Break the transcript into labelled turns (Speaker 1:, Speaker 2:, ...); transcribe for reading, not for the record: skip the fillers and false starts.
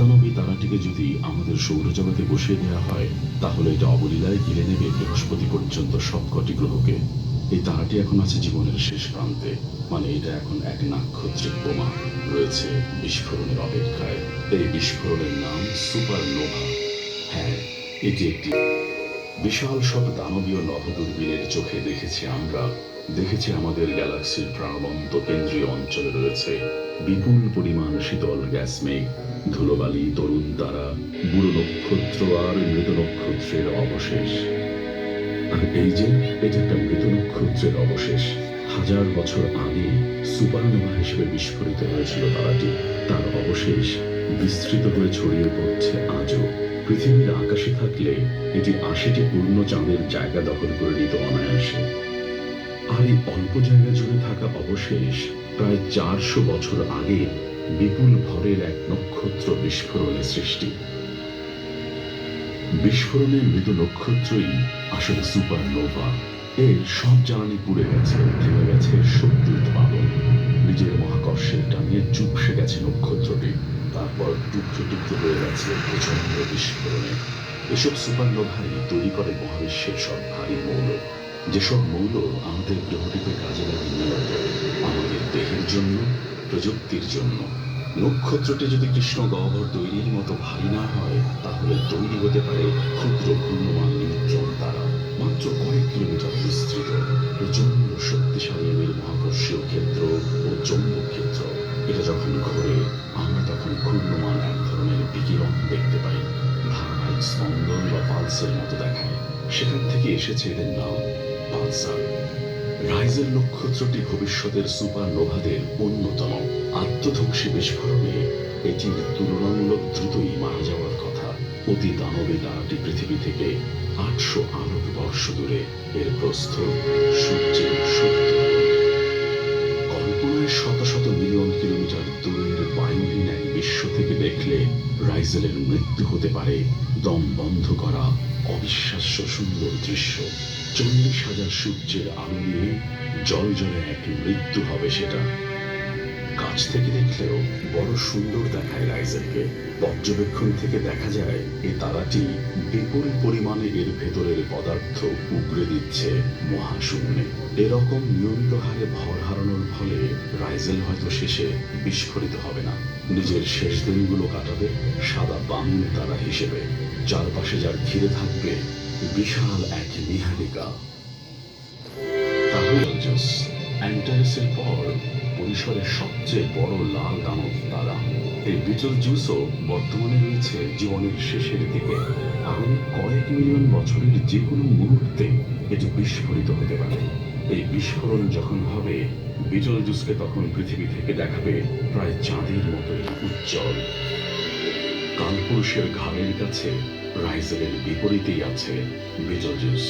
Speaker 1: মহাদানবী তারাটিকে যদি আমাদের সৌরজগতে বসিয়ে দেওয়া হয়, তাহলে এটা অবলীলায় গিলে নেবে বৃহস্পতি পর্যন্ত সবকটি গ্রহকে। এই তারাটি এখন আছে জীবনের শেষ প্রান্তে, মানে এটা এখন এক নাক্ষত্রিক বোমা, রয়েছে বিস্ফোরণের অপেক্ষায়। এই বিস্ফোরণের নাম সুপারনোভা। হ্যাঁ, এটি একটি বিশাল সব দানবীয় নভোদূরবীনের চোখে দেখেছি আমাদের গ্যালাক্সির প্রাণবন্ত কেন্দ্রীয় অঞ্চলে রয়েছে বিপুল পরিমাণ শীতল গ্যাস মেঘ, ধুলোবালি, তরুণ তারা, বুড়ো নক্ষত্র আর মৃত নক্ষত্রের অবশেষ। আর এই যে এটা একটা মৃত নক্ষত্রের অবশেষ। 1000 বছর আগে সুপারনোভা হিসেবে বিস্ফোরিত হয়েছিল তারাটি। তার অবশেষ বিস্তৃত হয়ে ছড়িয়ে পড়ছে আজও। পৃথিবীর আকাশে থাকলে এটি 80টি পূর্ণ চাঁদের জায়গা দখল করে নিত অনায়াসে। আর এই অল্প জায়গা জুড়ে থাকা অবশেষ প্রায় 400 বছর আগে বিপুল ভরের এক নক্ষত্র বিস্ফোরণের সৃষ্টি। বিস্ফোরণে মৃত নক্ষত্রই আসলে সুপারনোভা। এর সব জ্বালানি পুড়ে গেছে, থেমে গেছে শক্তি উৎপাদন। নিজের মহাকর্ষের টানে চুপসে গেছে নক্ষত্রটি, তারপর টুকরো টুকরো হয়ে গেছে প্রচন্ড বিস্ফোরণে। এসব সুপারনোভাই তৈরি করে মহাবিশ্বের সব ভারী মৌল, যেসব মৌল আমাদের গ্রহটিকে কাজে লাগে নিয়মিত, আমাদের দেহের জন্য, প্রযুক্তির জন্য। নক্ষত্রটি যদি কৃষ্ণ গহ্বর তৈরির মতো ভারী না হয়, তাহলে তৈরি হতে পারে ক্ষুদ্র ঘূর্ণমান নিউট্রন তারা, মাত্র কয়েক কিলোমিটার বিস্তৃত। প্রচন্ড শক্তিশালী এর মহাকর্ষীয় ক্ষেত্র ও চৌম্বক ক্ষেত্র। এটা যখন ঘোরে, আমরা তখন ঘূর্ণমান এক ধরনের বিকিরণ দেখতে পাই, ধারাবাহিক স্পন্দন বা পালসের মতো দেখায়। সেখান থেকে এসেছে এদের নাম পালসার। রাইজেল নক্ষত্রটি ভবিষ্যতের সুপারনোভাদের অন্যতম। আত্মধ্বংসী বিস্ফোরণে এটির তুলনামূলক দ্রুতই মারা যাওয়ার কথা। অতি দানবী তারাটি পৃথিবী থেকে 800 আলোক বর্ষ দূরে। এর প্রস্থ সূর্যের 70 গুণ। কল্পনায় শত শত মিলিয়ন কিলোমিটার দূরের বায়ুহীন এক বিশ্ব থেকে দেখলে রাইজেলের মৃত্যু হতে পারে দম বন্ধ করা অবিশ্বাস্য সুন্দর দৃশ্য। 40,000 সূর্যের আলো নিয়ে জল জলে এক মৃত্যু হবে সেটা। কাছ থেকে দেখলেও বড় সুন্দর দেখায় রাইজেলকে। পর্যবেক্ষণ থেকে দেখা যায় এই তারাটি বিপুল পরিমাণে এর ভেতরের পদার্থ উগড়ে দিচ্ছে মহাশূন্যে। এরকম নিয়মিত হারে ভর হারানোর ফলে রাইজেল হয়তো শেষে বিস্ফোরিত হবে না, নিজের শেষ দিনগুলো কাটাবে সাদা বামুন তারা হিসেবে। চারপাশে যার ঘিরে থাকবে বিশাল এক নীহারিকা। তাহলে অ্যান্টারেসের পর পরিসরের সবচেয়ে বড় লাল দানব তারা। এই বিটলজুসও বর্তমানে রয়েছে জীবনের শেষের দিকে। আগামী কয়েক মিলিয়ন বছরের যে কোনো মুহূর্তে এটি বিস্ফোরিত হতে পারে। এই বিস্ফোরণ যখন হবে, বিটলজুসকে তখন পৃথিবী থেকে দেখাবে প্রায় চাঁদের মতোই উজ্জ্বল। কালপুরুষের ঘাড়ের কাছে রাইজেলের বিপরীতেই আছে বিটলজুস।